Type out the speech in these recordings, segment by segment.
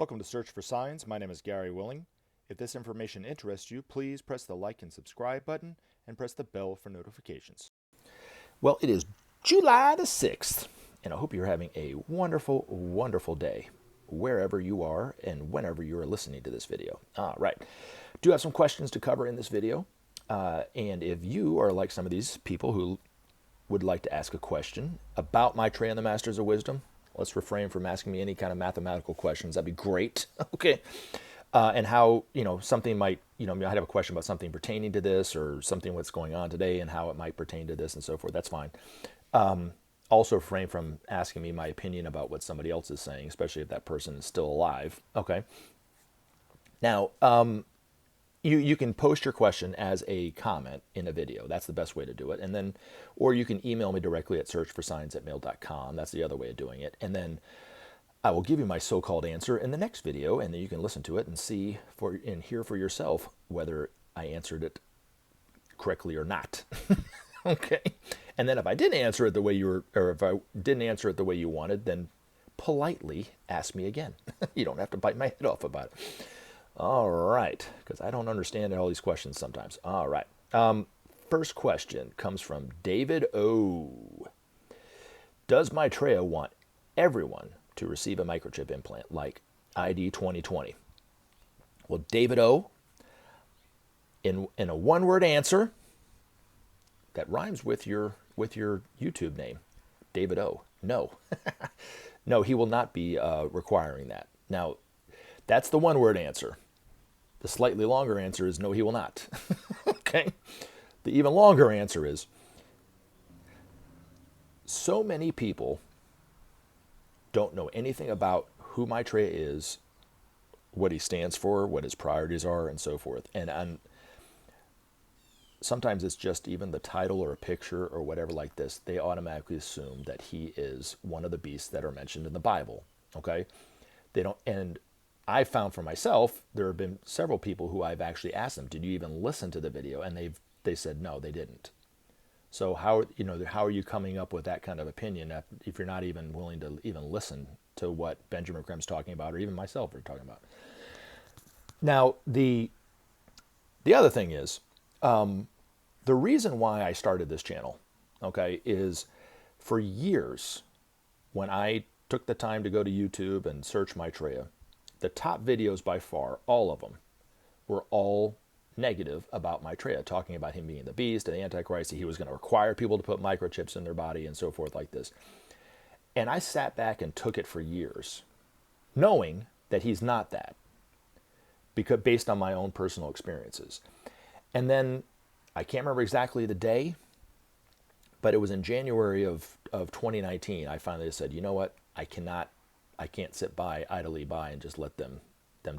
Welcome to Search for Signs. My name is Gary Willing. If this information interests you, please press the like and subscribe button and press the bell for notifications. Well, it is July the 6th, and I hope you're having a wonderful, wonderful day wherever you are and whenever you are listening to this video. All right. Do have some questions to cover in this video. And if you are like some of these people who would like to ask a question about Maitreya and the Masters of Wisdom, let's refrain from asking me any kind of mathematical questions. That'd be great. Okay. And how, something might, I have a question about something pertaining to this or something what's going on today and how it might pertain to this and so forth. That's fine. Also refrain from asking me my opinion about what somebody else is saying, especially if that person is still alive. Okay. Now, you can post your question as a comment in a video. That's the best way to do it. And then, or you can email me directly at searchforsigns@mail.com. That's the other way of doing it. And then I will give you my so-called answer in the next video, and then you can listen to it and see and hear for yourself whether I answered it correctly or not. Okay. And then if I didn't answer it the way if I didn't answer it the way you wanted, then politely ask me again. You don't have to bite my head off about it. All right, because I don't understand all these questions sometimes. All right. First question comes from David O. Does Maitreya want everyone to receive a microchip implant like ID 2020? Well, David O., in a one-word answer that rhymes with your YouTube name, David O. No. No, he will not be requiring that. Now, that's the one-word answer. The slightly longer answer is no, he will not. Okay? The even longer answer is, so many people don't know anything about who Maitreya is, what he stands for, what his priorities are, and so forth. And sometimes it's just even the title or a picture or whatever like this, they automatically assume that he is one of the beasts that are mentioned in the Bible. Okay? They don't, and I found for myself, there have been several people who I've actually asked them, did you even listen to the video? And they said, no, they didn't. So how are you coming up with that kind of opinion if you're not even willing to even listen to what Benjamin Creme's talking about, or even myself are talking about? Now, the other thing is, the reason why I started this channel, okay, is for years, when I took the time to go to YouTube and search Maitreya, the top videos by far, all of them, were all negative about Maitreya, talking about him being the beast and the Antichrist, that he was going to require people to put microchips in their body and so forth like this. And I sat back and took it for years, knowing that he's not that, because based on my own personal experiences. And then, I can't remember exactly the day, but it was in January of 2019, I finally said, you know what, I can't sit idly by and just let them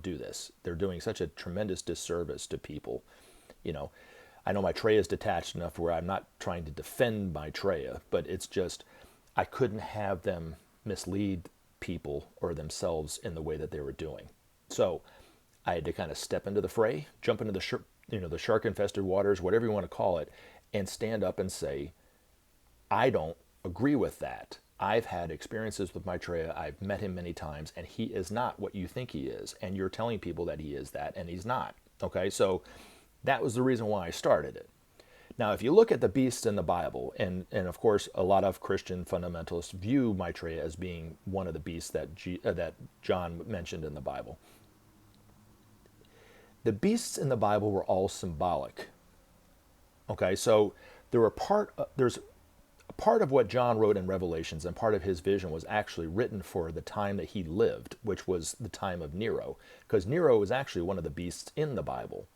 do this. They're doing such a tremendous disservice to people. I know Maitreya is detached enough where I'm not trying to defend Maitreya, but it's just, I couldn't have them mislead people or themselves in the way that they were doing. So I had to kind of step into the fray, jump into the shark-infested waters, whatever you want to call it, and stand up and say, I don't agree with that. I've had experiences with Maitreya. I've met him many times, and he is not what you think he is. And you're telling people that he is that, and he's not. Okay, so that was the reason why I started it. Now, if you look at the beasts in the Bible, and of course, a lot of Christian fundamentalists view Maitreya as being one of the beasts that John mentioned in the Bible. The beasts in the Bible were all symbolic. Okay, so there's part of what John wrote in Revelations and part of his vision was actually written for the time that he lived, which was the time of Nero, because Nero was actually one of the beasts in the Bible.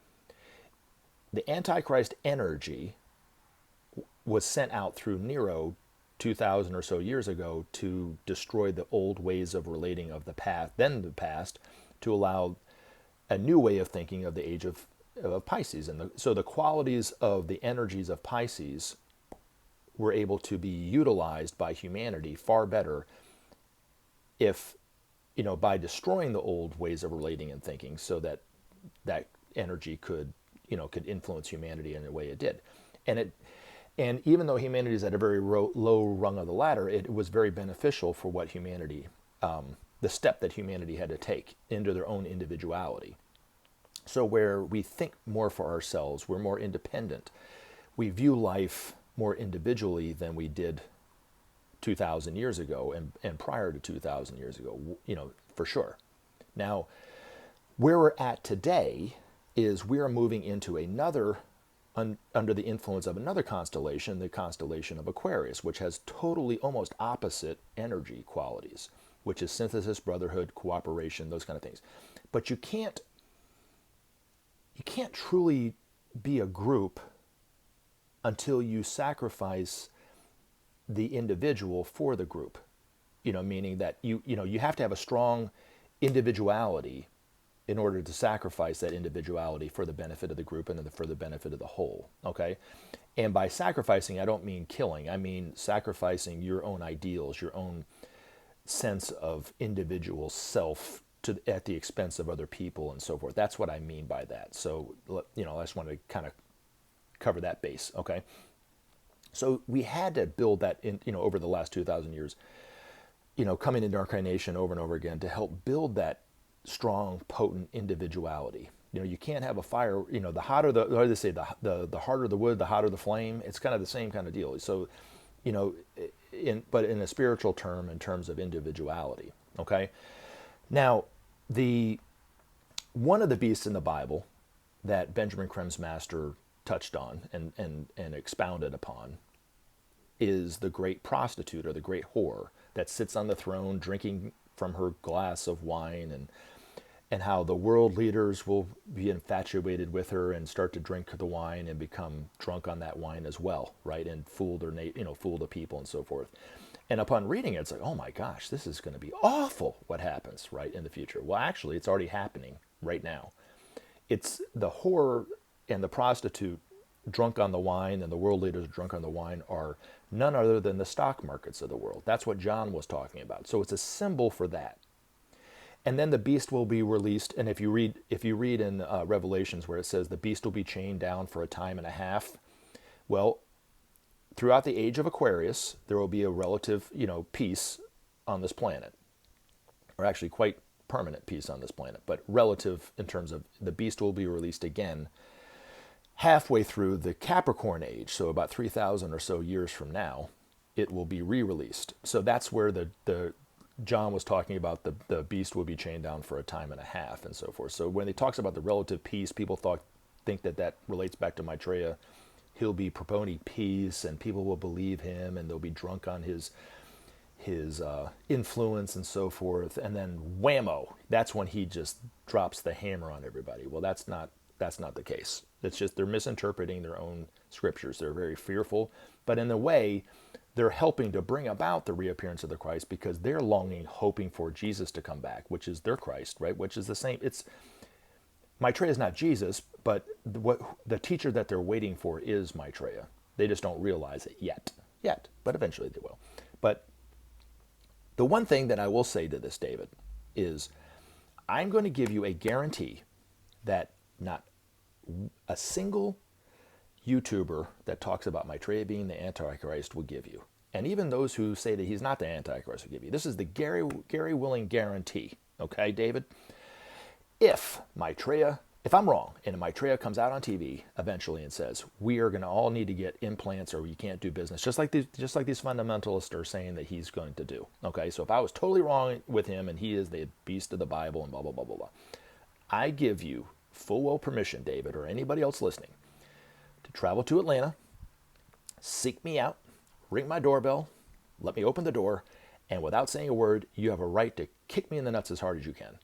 The Antichrist energy was sent out through Nero 2,000 or so years ago to destroy the old ways of relating of the past, to allow a new way of thinking of the age of Pisces. And so the qualities of the energies of Pisces were able to be utilized by humanity far better if, by destroying the old ways of relating and thinking, so that energy could influence humanity in the way it did. And even though humanity is at a very low rung of the ladder, it was very beneficial for what humanity the step that humanity had to take into their own individuality. So where we think more for ourselves, we're more independent. We view life more individually than we did 2,000 years ago and prior to 2,000 years ago, for sure. Now, where we're at today is we are moving into another, under the influence of another constellation, the constellation of Aquarius, which has totally almost opposite energy qualities, which is synthesis, brotherhood, cooperation, those kind of things. But you can't truly be a group until you sacrifice the individual for the group. Meaning that you have to have a strong individuality in order to sacrifice that individuality for the benefit of the group and then for the benefit of the whole, okay? And by sacrificing, I don't mean killing. I mean sacrificing your own ideals, your own sense of individual self at the expense of other people and so forth. That's what I mean by that. So, I just wanted to kind of cover that base, okay? So we had to build that in, over the last 2,000 years, coming into incarnation over and over again to help build that strong, potent individuality. You can't have a fire, the hotter the, what do they say, the harder the wood, the hotter the flame. It's kind of the same kind of deal. So, but in a spiritual term, in terms of individuality, okay? Now, one of the beasts in the Bible that Benjamin Creme's master touched on and expounded upon is the great prostitute or the great whore that sits on the throne drinking from her glass of wine, and how the world leaders will be infatuated with her and start to drink the wine and become drunk on that wine as well, right? And fool fool the people and so forth. And upon reading it, it's like, oh my gosh, this is going to be awful what happens, right, in the future. Well, actually, it's already happening right now. It's the whore and the prostitute drunk on the wine and the world leaders drunk on the wine are none other than the stock markets of the world. That's what John was talking about. So it's a symbol for that. And then the beast will be released. And if you read in Revelations where it says the beast will be chained down for a time and a half, well, throughout the age of Aquarius, there will be a relative, peace on this planet, or actually quite permanent peace on this planet, but relative in terms of the beast will be released again halfway through the Capricorn age, so about 3,000 or so years from now, it will be re-released. So that's where the John was talking about the beast will be chained down for a time and a half and so forth. So when he talks about the relative peace, people think that relates back to Maitreya. He'll be proponing peace and people will believe him and they'll be drunk on his influence and so forth. And then whammo, that's when he just drops the hammer on everybody. Well, that's not the case. It's just they're misinterpreting their own scriptures. They're very fearful, but in a way, they're helping to bring about the reappearance of the Christ because they're longing, hoping for Jesus to come back, which is their Christ, right? Which is the same. Maitreya is not Jesus, but the teacher that they're waiting for is Maitreya. They just don't realize it yet, but eventually they will. But the one thing that I will say to this, David, is I'm going to give you a guarantee that not a single YouTuber that talks about Maitreya being the Antichrist will give you. And even those who say that he's not the Antichrist will give you. This is the Gary Willing guarantee. Okay, David? If I'm wrong, and Maitreya comes out on TV eventually and says, we are going to all need to get implants or you can't do business, just like these fundamentalists are saying that he's going to do. Okay, so if I was totally wrong with him and he is the beast of the Bible and blah, blah, blah, blah, blah, I give you full well permission, David, or anybody else listening, to travel to Atlanta, seek me out, ring my doorbell, let me open the door, and without saying a word, you have a right to kick me in the nuts as hard as you can.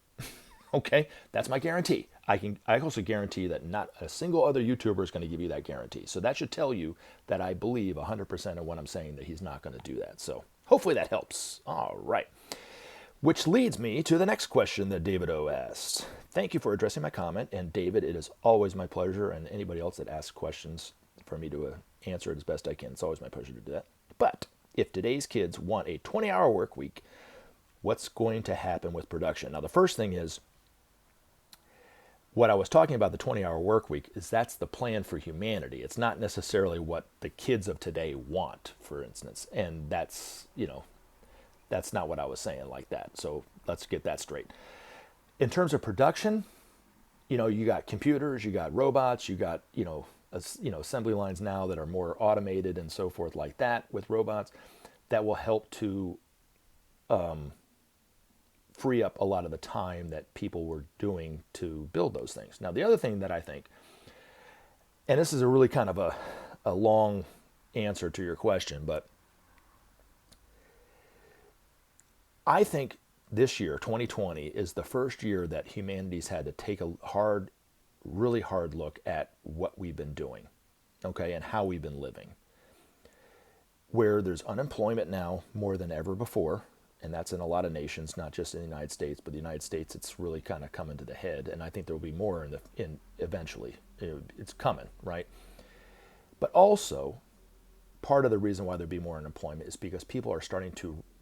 Okay? That's my guarantee. I also guarantee that not a single other YouTuber is going to give you that guarantee. So that should tell you that I believe 100% of what I'm saying, that he's not going to do that. So hopefully that helps. All right. Which leads me to the next question that David O. asked. Thank you for addressing my comment. And David, it is always my pleasure, and anybody else that asks questions for me to answer it as best I can, it's always my pleasure to do that. But if today's kids want a 20-hour work week, what's going to happen with production? Now, the first thing is, what I was talking about, the 20-hour work week, is that's the plan for humanity. It's not necessarily what the kids of today want, for instance. And that's That's not what I was saying like that. So let's get that straight. In terms of production, you got computers, you got robots, you got, assembly lines now that are more automated and so forth like that with robots that will help to free up a lot of the time that people were doing to build those things. Now, the other thing that I think, and this is a really kind of a long answer to your question, but I think this year, 2020, is the first year that humanity's had to take a really hard look at what we've been doing, okay, and how we've been living. Where there's unemployment now more than ever before, and that's in a lot of nations, not just in the United States, but the United States, it's really kind of coming to the head, and I think there will be more in eventually. It's coming, right? But also, part of the reason why there'll be more unemployment is because people are starting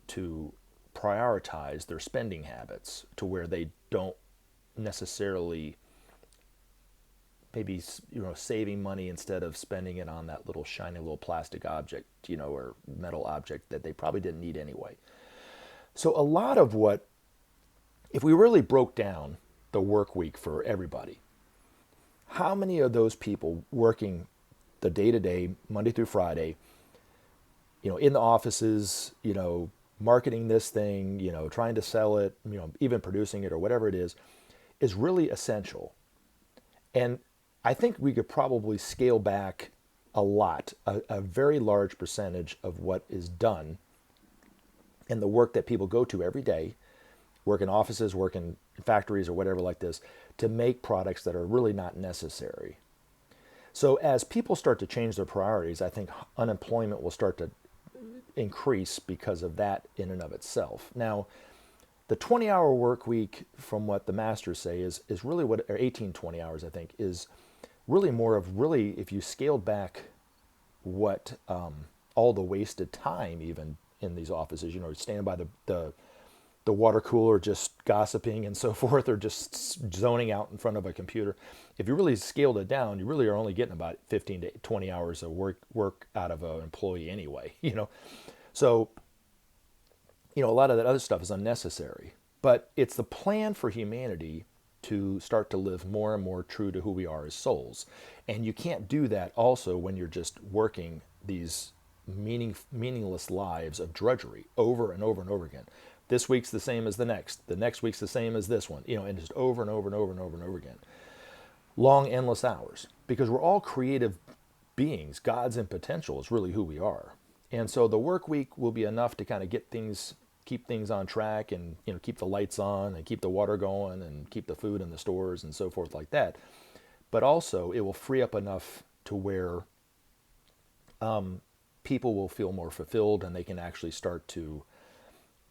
to prioritize their spending habits to where they don't necessarily maybe saving money instead of spending it on that little shiny little plastic object, or metal object that they probably didn't need anyway. So a lot of what, if we really broke down the work week for everybody, how many of those people working the day-to-day, Monday through Friday, in the offices, marketing this thing, trying to sell it, even producing it or whatever it is really essential. And I think we could probably scale back a lot, a very large percentage of what is done in the work that people go to every day, work in offices, work in factories or whatever like this, to make products that are really not necessary. So as people start to change their priorities, I think unemployment will start to increase because of that in and of itself. Now, the 20-hour work week, from what the masters say, is really what, or 18, 20 hours, I think, is really more of if you scaled back what all the wasted time even in these offices, standing by the water cooler just gossiping and so forth, or just zoning out in front of a computer. If you really scaled it down, you really are only getting about 15 to 20 hours of work out of an employee anyway, So, a lot of that other stuff is unnecessary. But it's the plan for humanity to start to live more and more true to who we are as souls. And you can't do that also when you're just working these meaningless lives of drudgery over and over and over again. This week's the same as the next week's the same as this one, and just over and over and over and over and over again. Long, endless hours, because we're all creative beings. Gods in potential is really who we are. And so the work week will be enough to kind of keep things on track, and keep the lights on and keep the water going and keep the food in the stores and so forth like that. But also it will free up enough to where people will feel more fulfilled, and they can actually start to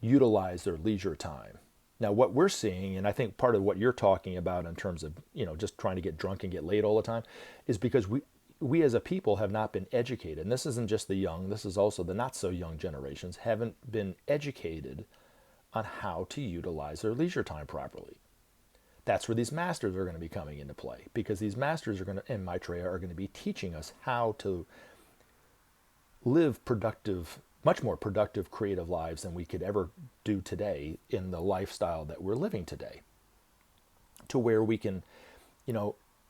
utilize their leisure time. Now, what we're seeing, and I think part of what you're talking about in terms of, just trying to get drunk and get laid all the time, is because we as a people have not been educated. And this isn't just the young, this is also the not so young generations haven't been educated on how to utilize their leisure time properly. That's where these masters are going to be coming into play, because these masters and Maitreya are going to be teaching us how to live much more productive, creative lives than we could ever do today in the lifestyle that we're living today, to where we can,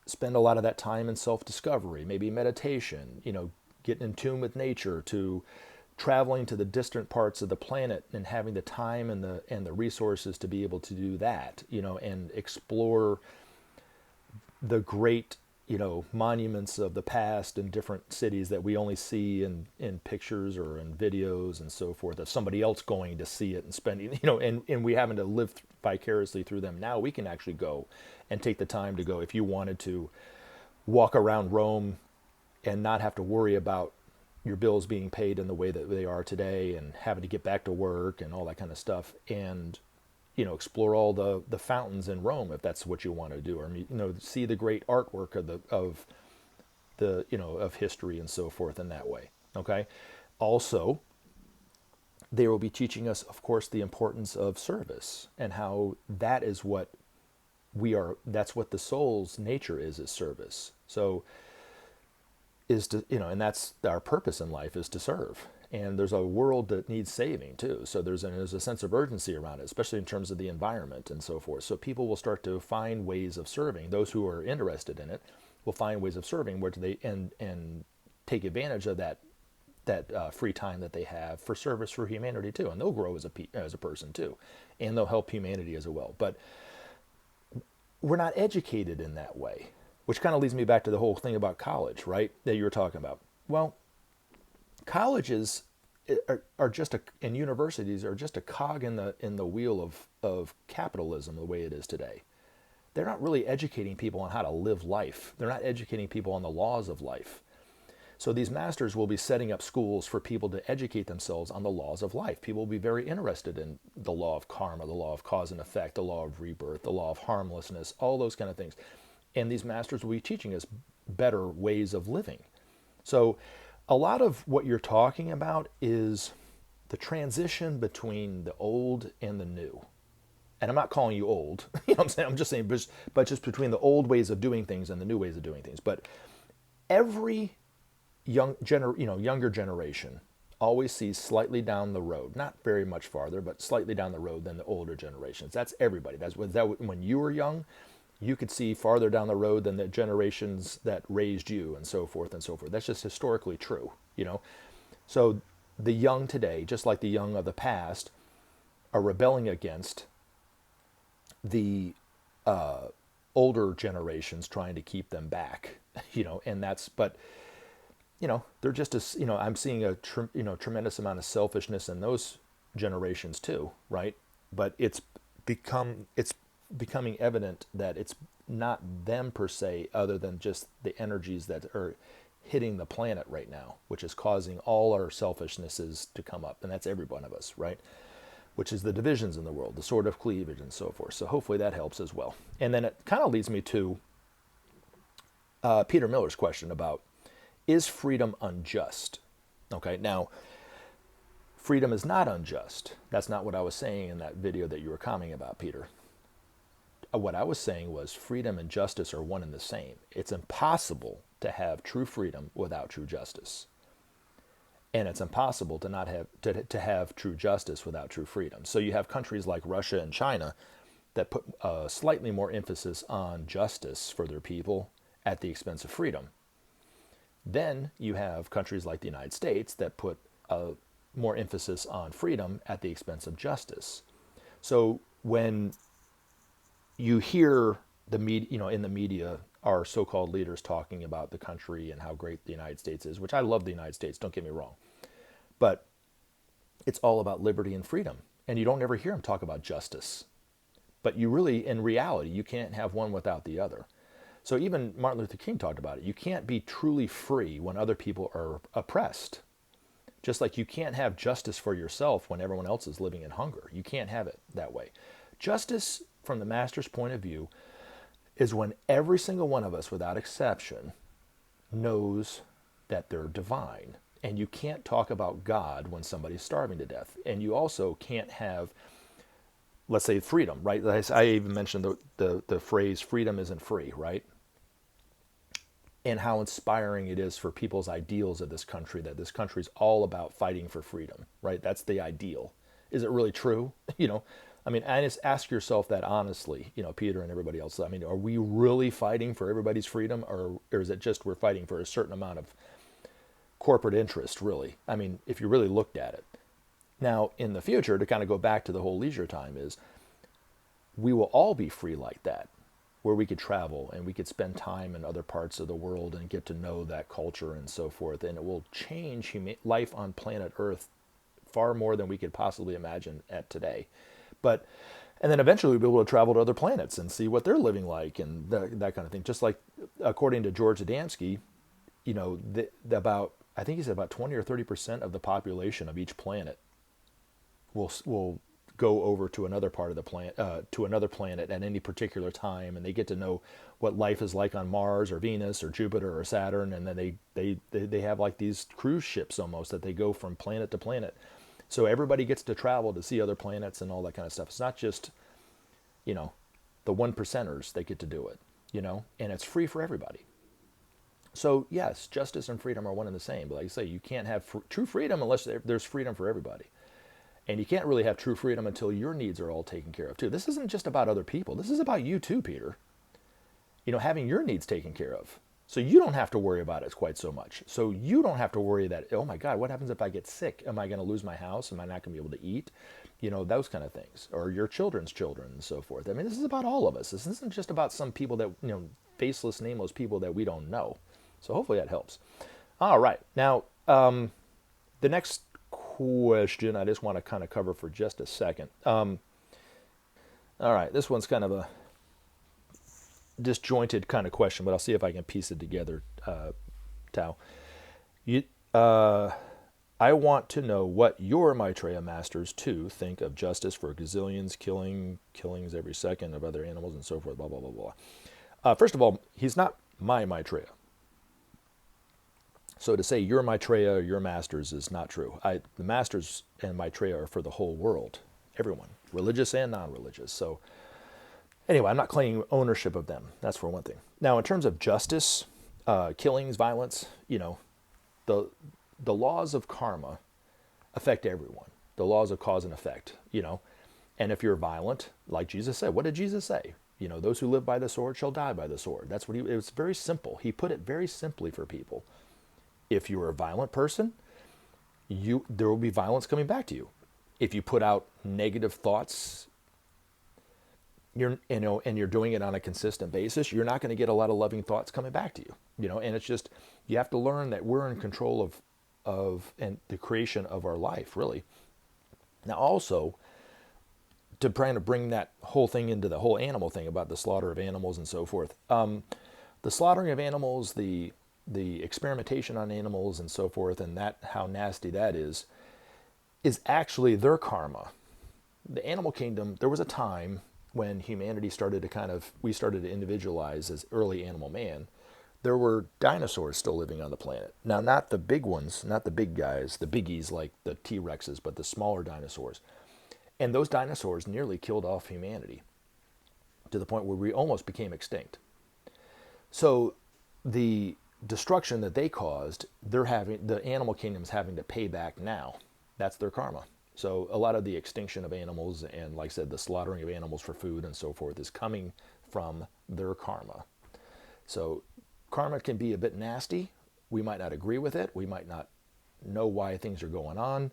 spend a lot of that time in self-discovery, maybe meditation, getting in tune with nature, to traveling to the distant parts of the planet and having the time and the resources to be able to do that, and explore the great, monuments of the past in different cities that we only see in pictures or in videos and so forth, of somebody else going to see it and spending, and we happen to live vicariously through them. Now we can actually go and take the time to go, if you wanted to walk around Rome and not have to worry about your bills being paid in the way that they are today, and having to get back to work and all that kind of stuff, and explore all the fountains in Rome if that's what you want to do, or see the great artwork of history and so forth in that way. Okay. Also, they will be teaching us, of course, the importance of service, and how that is what that's what the soul's nature is service. So and that's our purpose in life, is to serve. and there's a world that needs saving too. So there's a sense of urgency around it, especially in terms of the environment and so forth. So people will start to find ways of serving. Those who are interested in it will find ways of serving where they and take advantage of that free time that they have for service for humanity too, and they'll grow as a person too, and they'll help humanity as well. But we're not educated in that way, which kind of leads me back to the whole thing about college, right? That you were talking about. Well, colleges are just and universities are just a cog in the wheel of capitalism the way it is today. They're not really educating people on how to live life. They're not educating people on the laws of life. So these masters will be setting up schools for people to educate themselves on the laws of life. People will be very interested in the law of karma, the law of cause and effect, the law of rebirth, the law of harmlessness, all those kind of things. And these masters will be teaching us better ways of living. So a lot of what you're talking about is the transition between the old and the new. And I'm not calling you old, you know what I'm saying? I'm just saying, but just between the old ways of doing things and the new ways of doing things. But every younger generation always sees slightly down the road, not very much farther, but slightly down the road than the older generations. That's everybody. When you were young, you could see farther down the road than the generations that raised you, and so forth and so forth. That's just historically true, you know. So the young today, just like the young of the past, are rebelling against the older generations, trying to keep them back, you know. And but you know, they're just I'm seeing a tremendous amount of selfishness in those generations too, right? But it's becoming evident that it's not them per se, other than just the energies that are hitting the planet right now, which is causing all our selfishnesses to come up, and that's every one of us, right? Which is the divisions in the world, the sword of cleavage, and so forth. So hopefully that helps as well. And then it kind of leads me to Peter Miller's question about, is freedom unjust? Okay, now, freedom is not unjust. That's not what I was saying in that video that you were commenting about, Peter. What I was saying was freedom and justice are one and the same. It's impossible to have true freedom without true justice. And it's impossible to not have to have true justice without true freedom. So you have countries like Russia and China that put slightly more emphasis on justice for their people at the expense of freedom. Then you have countries like the United States that put more emphasis on freedom at the expense of justice. So when you hear the media, in the media, our so-called leaders talking about the country and how great the United States is, which I love the United States, don't get me wrong, but it's all about liberty and freedom. And you don't ever hear them talk about justice. But you really, in reality, you can't have one without the other. So even Martin Luther King talked about it. You can't be truly free when other people are oppressed. Just like you can't have justice for yourself when everyone else is living in hunger. You can't have it that way. Justice, from the master's point of view, is when every single one of us, without exception, knows that they're divine. And you can't talk about God when somebody's starving to death. And you also can't have, let's say, freedom, right? I even mentioned the phrase, freedom isn't free, right? And how inspiring it is for people's ideals of this country, that this country is all about fighting for freedom, right? That's the ideal. Is it really true? I mean, and just ask yourself that honestly, Peter and everybody else. I mean, are we really fighting for everybody's freedom, or is it just we're fighting for a certain amount of corporate interest, really? I mean, if you really looked at it. Now, in the future, to kind of go back to the whole leisure time, is we will all be free like that, where we could travel and we could spend time in other parts of the world and get to know that culture and so forth. And it will change life on planet Earth far more than we could possibly imagine at today. And then eventually we'll be able to travel to other planets and see what they're living like and that kind of thing. Just like, according to George Adamski, I think he said about 20 or 30% of the population of each planet will go over to another part of the planet, to another planet at any particular time, and they get to know what life is like on Mars or Venus or Jupiter or Saturn, and then they have like these cruise ships almost that they go from planet to planet. So everybody gets to travel to see other planets and all that kind of stuff. It's not just, the one percenters that get to do it, and it's free for everybody. So yes, justice and freedom are one and the same. But like I say, you can't have true freedom unless there's freedom for everybody. And you can't really have true freedom until your needs are all taken care of too. This isn't just about other people. This is about you too, Peter. Having your needs taken care of. So you don't have to worry about it quite so much. So you don't have to worry that, oh my God, what happens if I get sick? Am I going to lose my house? Am I not going to be able to eat? Those kind of things. Or your children's children and so forth. I mean, this is about all of us. This isn't just about some people that, faceless, nameless people that we don't know. So hopefully that helps. All right. Now, the next question I just want to kind of cover for just a second. All right. This one's kind of a disjointed kind of question, but I'll see if I can piece it together, Tao. I want to know what your Maitreya masters too think of justice for gazillions, killings every second of other animals and so forth, blah, blah, blah, blah. First of all, he's not my Maitreya. So to say your Maitreya or your masters is not true. The masters and Maitreya are for the whole world, everyone, religious and non-religious. So anyway, I'm not claiming ownership of them. That's for one thing. Now, in terms of justice, killings, violence, the laws of karma affect everyone. The laws of cause and effect, And if you're violent, like Jesus said, what did Jesus say? Those who live by the sword shall die by the sword. That's what it was very simple. He put it very simply for people. If you're a violent person, there will be violence coming back to you. If you put out negative thoughts, and you're doing it on a consistent basis, you're not going to get a lot of loving thoughts coming back to you. And it's just, you have to learn that we're in control of and the creation of our life, really. Now, also, to try to bring that whole thing into the whole animal thing about the slaughter of animals and so forth. The slaughtering of animals, the experimentation on animals and so forth, and that how nasty that is actually their karma. The animal kingdom, there was a time when humanity started to we started to individualize as early animal man. There were dinosaurs still living on the planet. Now, not the big ones, not the big guys, the biggies like the T-Rexes, but the smaller dinosaurs. And those dinosaurs nearly killed off humanity to the point where we almost became extinct. So the destruction that they caused, the animal kingdom's having to pay back now. That's their karma. So a lot of the extinction of animals and, like I said, the slaughtering of animals for food and so forth is coming from their karma. So karma can be a bit nasty. We might not agree with it. We might not know why things are going on.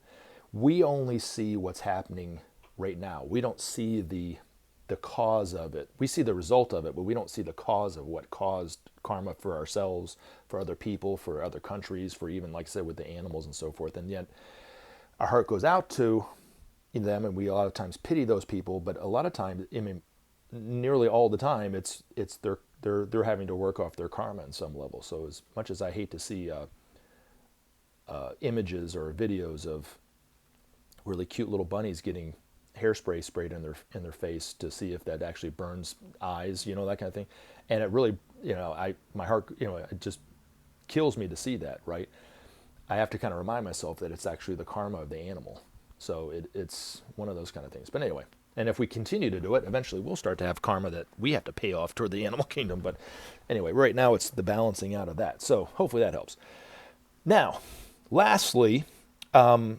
We only see what's happening right now. We don't see the cause of it. We see the result of it, but we don't see the cause of what caused karma for ourselves, for other people, for other countries, for even, like I said, with the animals and so forth. And yet our heart goes out to them, and we a lot of times pity those people, but a lot of times, nearly all the time, it's they're having to work off their karma in some level. So as much as I hate to see images or videos of really cute little bunnies getting hairspray sprayed in their face to see if that actually burns eyes, that kind of thing, and it really, my heart, it just kills me to see that, right? I have to kind of remind myself that it's actually the karma of the animal. So it's one of those kind of things. But anyway, and if we continue to do it, eventually we'll start to have karma that we have to pay off toward the animal kingdom. But anyway, right now it's the balancing out of that. So hopefully that helps. Now, lastly, I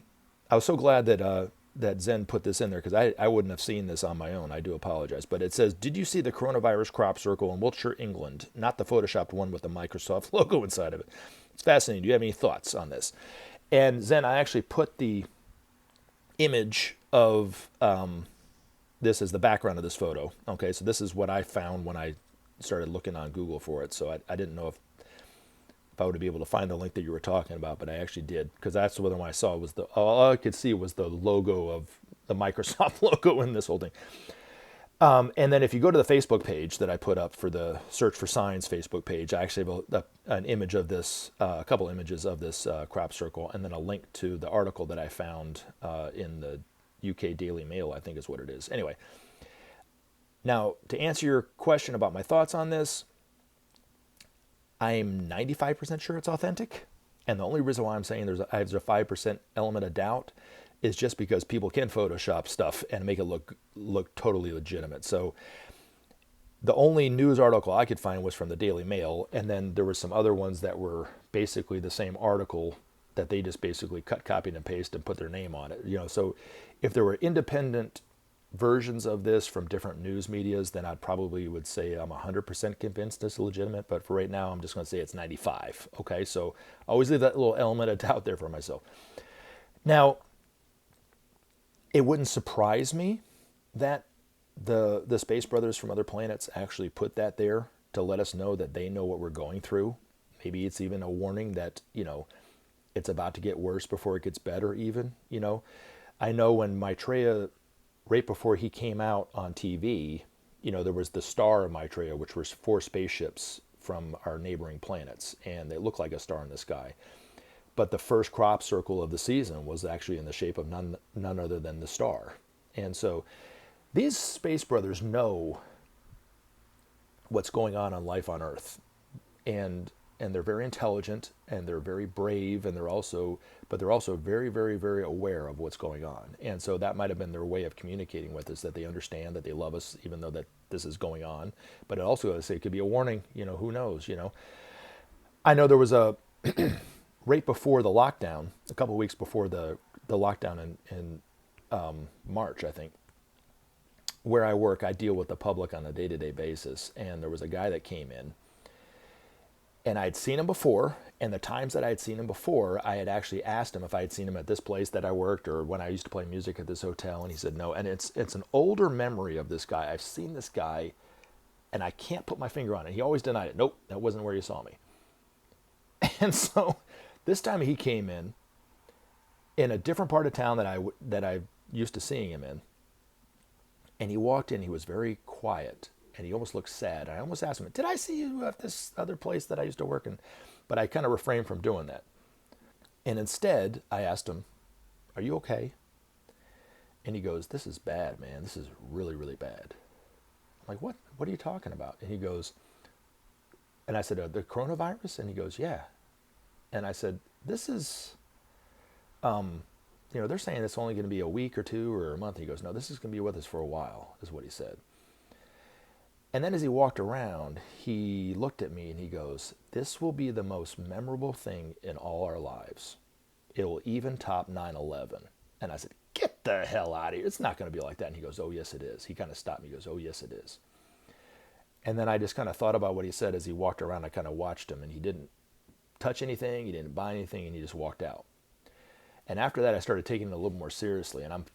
was so glad that Zen put this in there, because I wouldn't have seen this on my own. I do apologize. But it says, did you see the coronavirus crop circle in Wiltshire, England? Not the Photoshopped one with the Microsoft logo inside of it. It's fascinating. Do you have any thoughts on this? And Zen, I actually put the image of this as the background of this photo. Okay, so this is what I found when I started looking on Google for it. So I didn't know if I would be able to find the link that you were talking about, but I actually did, because that's the one I saw was all I could see was the logo of the Microsoft logo in this whole thing. And then if you go to the Facebook page that I put up for the Search for Signs Facebook page, I actually have an image of this, a couple images of this crop circle, and then a link to the article that I found in the UK Daily Mail, I think is what it is. Anyway, now to answer your question about my thoughts on this, I'm 95% sure it's authentic. And the only reason why I'm saying there's a 5% element of doubt is just because people can Photoshop stuff and make it look totally legitimate. So the only news article I could find was from the Daily Mail, and then there were some other ones that were basically the same article that they just basically cut, copied, and pasted and put their name on it. So if there were independent versions of this from different news medias, then I probably would say I'm 100% convinced it's legitimate. But for right now, I'm just going to say it's 95. Okay, so I always leave that little element of doubt there for myself. Now, it wouldn't surprise me that the Space Brothers from other planets actually put that there to let us know that they know what we're going through. Maybe it's even a warning that, it's about to get worse before it gets better even. I know when Maitreya, right before he came out on TV, there was the star of Maitreya, which was 4 spaceships from our neighboring planets, and they looked like a star in the sky. But the first crop circle of the season was actually in the shape of none other than the star. And so these Space Brothers know what's going on in life on Earth. And they're very intelligent, and they're very brave, and they're also very, very, very aware of what's going on. And so that might have been their way of communicating with us, that they understand, that they love us, even though that this is going on. But it also, as I say, it could be a warning, who knows, I know there was right before the lockdown, a couple of weeks before the lockdown in March, I think, where I work, I deal with the public on a day-to-day basis. And there was a guy that came in, and I'd seen him before, and the times that I had seen him before, I had actually asked him if I had seen him at this place that I worked or when I used to play music at this hotel, and he said no. And it's an older memory of this guy. I've seen this guy, and I can't put my finger on it. He always denied it. Nope, that wasn't where you saw me. And so this time he came in a different part of town that I used to seeing him in, and he walked in. He was very quiet. And he almost looked sad. I almost asked him, did I see you at this other place that I used to work in? But I kind of refrained from doing that. And instead, I asked him, are you okay? And he goes, this is bad, man. This is really, really bad. I'm like, what? What are you talking about? And he goes, and I said, the coronavirus? And he goes, yeah. And I said, this is, they're saying it's only going to be a week or 2 or a month. He goes, no, this is going to be with us for a while, is what he said. And then as he walked around, he looked at me and he goes, this will be the most memorable thing in all our lives. It will even top 9/11. And I said, get the hell out of here. It's not going to be like that. And he goes, oh, yes, it is. He kind of stopped me. He goes, oh, yes, it is. And then I just kind of thought about what he said as he walked around. I kind of watched him, and he didn't touch anything. He didn't buy anything, and he just walked out. And after that, I started taking it a little more seriously. And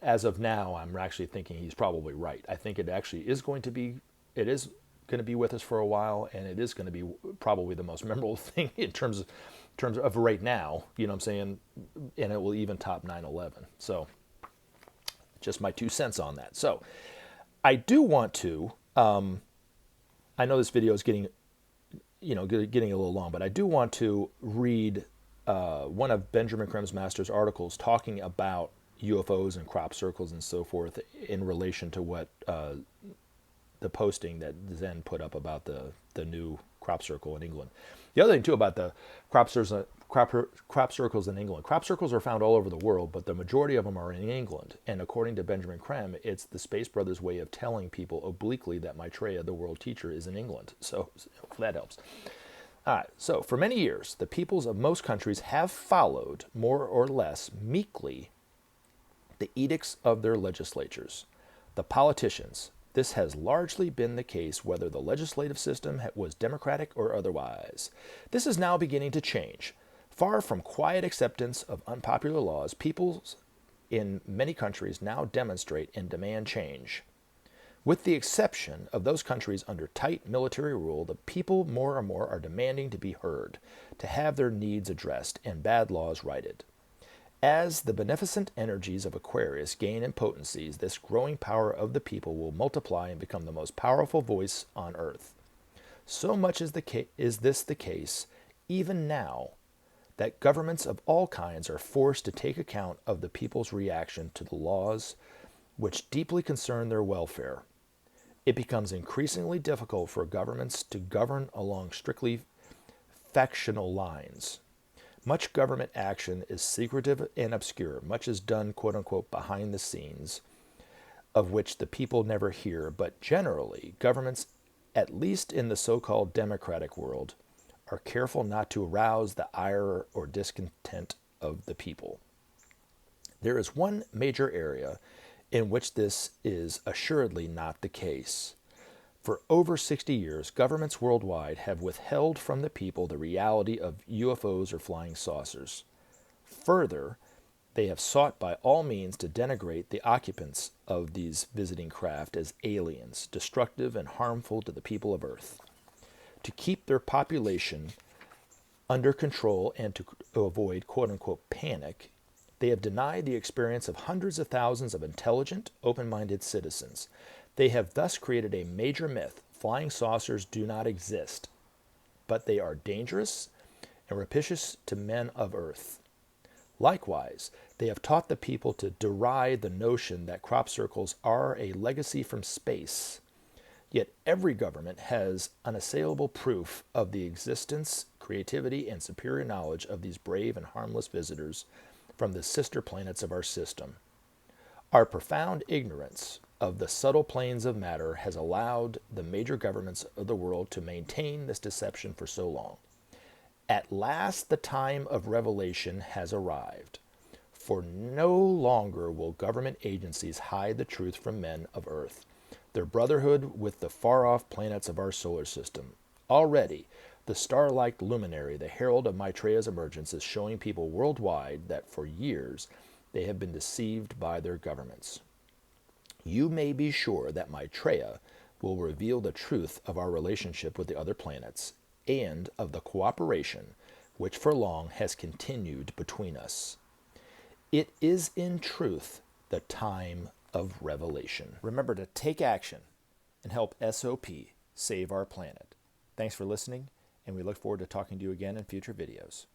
as of now, I'm actually thinking he's probably right. I think it actually is going to be with us for a while, and it is going to be probably the most memorable thing in terms of right now, you know what I'm saying? And it will even top 9/11. So just my 2 cents on that. So I do want to, I know this video is getting a little long, but I do want to read one of Benjamin Creme's master's articles talking about UFOs and crop circles and so forth in relation to what the posting that Zen put up about the new crop circle in England. The other thing too about the crop circles in England, crop circles are found all over the world, but the majority of them are in England. And according to Benjamin Creme, it's the Space Brothers' way of telling people obliquely that Maitreya, the world teacher, is in England. So that helps. All right, so for many years, the peoples of most countries have followed, more or less meekly, the edicts of their legislatures. The politicians. This has largely been the case whether the legislative system was democratic or otherwise. This is now beginning to change. Far from quiet acceptance of unpopular laws, peoples in many countries now demonstrate and demand change. With the exception of those countries under tight military rule, the people more and more are demanding to be heard, to have their needs addressed, and bad laws righted. As the beneficent energies of Aquarius gain in potencies, this growing power of the people will multiply and become the most powerful voice on earth. So much is this the case, even now, that governments of all kinds are forced to take account of the people's reaction to the laws which deeply concern their welfare. It becomes increasingly difficult for governments to govern along strictly factional lines. Much government action is secretive and obscure. Much is done, quote unquote, behind the scenes. of which the people never hear, but generally, governments, at least in the so-called democratic world, are careful not to arouse the ire or discontent of the people. There is one major area in which this is assuredly not the case. For over 60 years, governments worldwide have withheld from the people the reality of UFOs or flying saucers. Further, they have sought by all means to denigrate the occupants of these visiting craft as aliens, destructive and harmful to the people of Earth. To keep their population under control and to avoid quote-unquote panic, they have denied the experience of hundreds of thousands of intelligent, open-minded citizens. They have thus created a major myth. Flying saucers do not exist, but they are dangerous and rapacious to men of Earth. Likewise, they have taught the people to deride the notion that crop circles are a legacy from space. Yet every government has unassailable proof of the existence, creativity, and superior knowledge of these brave and harmless visitors from the sister planets of our system. Our profound ignorance of the subtle planes of matter has allowed the major governments of the world to maintain this deception for so long. At last the time of revelation has arrived, for no longer will government agencies hide the truth from men of Earth, their brotherhood with the far-off planets of our solar system. Already, the star-like luminary, the herald of Maitreya's emergence, is showing people worldwide that for years they have been deceived by their governments. You may be sure that Maitreya will reveal the truth of our relationship with the other planets and of the cooperation which for long has continued between us. It is in truth the time of revelation. Remember to take action and help SOP save our planet. Thanks for listening, and we look forward to talking to you again in future videos.